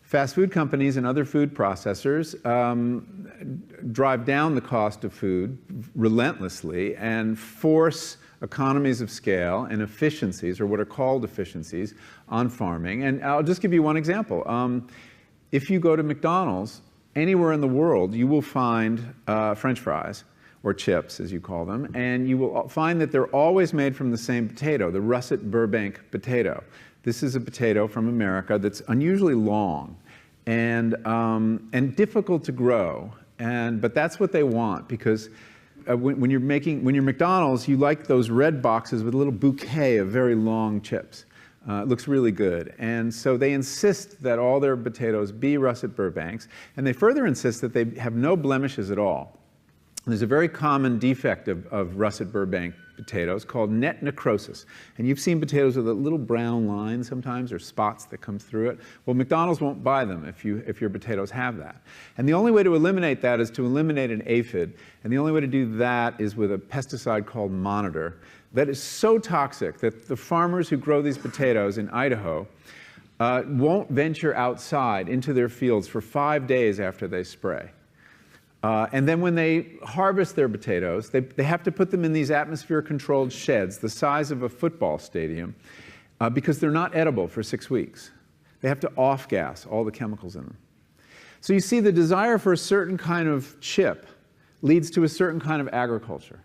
Fast food companies and other food processors drive down the cost of food relentlessly and force economies of scale and efficiencies, or what are called efficiencies, on farming. And I'll just give you one example. If you go to McDonald's, anywhere in the world, you will find French fries, or chips, as you call them, and you will find that they're always made from the same potato, the russet Burbank potato. This is a potato from America that's unusually long and difficult to grow, but that's what they want, because when you're McDonald's, you like those red boxes with a little bouquet of very long chips. It looks really good. And so they insist that all their potatoes be russet Burbanks, and they further insist that they have no blemishes at all. There's a very common defect of russet Burbank potatoes called net necrosis. And you've seen potatoes with a little brown line sometimes, or spots that come through it. Well, McDonald's won't buy them if your potatoes have that. And the only way to eliminate that is to eliminate an aphid. And the only way to do that is with a pesticide called Monitor that is so toxic that the farmers who grow these potatoes in Idaho won't venture outside into their fields for 5 days after they spray. And then when they harvest their potatoes, they have to put them in these atmosphere-controlled sheds the size of a football stadium because they're not edible for 6 weeks. They have to off-gas all the chemicals in them. So you see, the desire for a certain kind of chip leads to a certain kind of agriculture.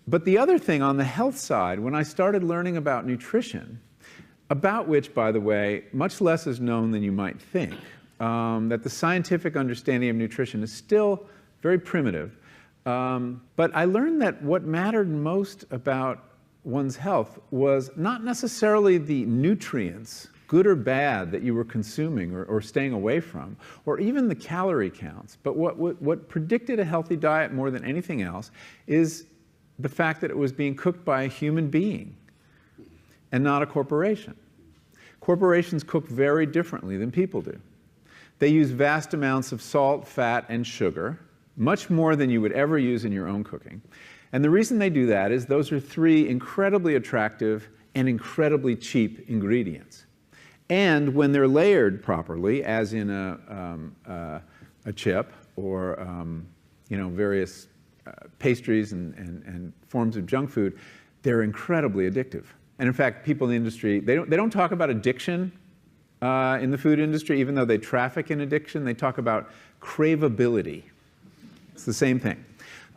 But the other thing on the health side, when I started learning about nutrition, about which, by the way, much less is known than you might think, that the scientific understanding of nutrition is still very primitive. But I learned that what mattered most about one's health was not necessarily the nutrients, good or bad, that you were consuming or staying away from, or even the calorie counts. But what predicted a healthy diet more than anything else is the fact that it was being cooked by a human being and not a corporation. Corporations cook very differently than people do. They use vast amounts of salt, fat, and sugar, much more than you would ever use in your own cooking. And the reason they do that is those are three incredibly attractive and incredibly cheap ingredients. And when they're layered properly, as in a chip or various pastries and forms of junk food, they're incredibly addictive. And in fact, people in the industry, they don't talk about addiction in the food industry, even though they traffic in addiction. They talk about craveability. It's the same thing.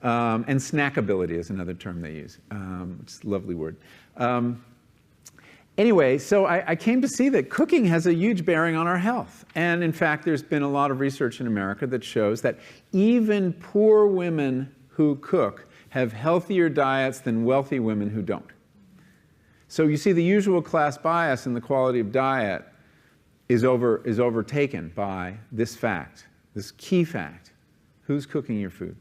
And snackability is another term they use, which is a lovely word. Anyway, so I came to see that cooking has a huge bearing on our health. And in fact, there's been a lot of research in America that shows that even poor women who cook have healthier diets than wealthy women who don't. So you see, the usual class bias in the quality of diet is overtaken by this fact, this key fact. Who's cooking your food?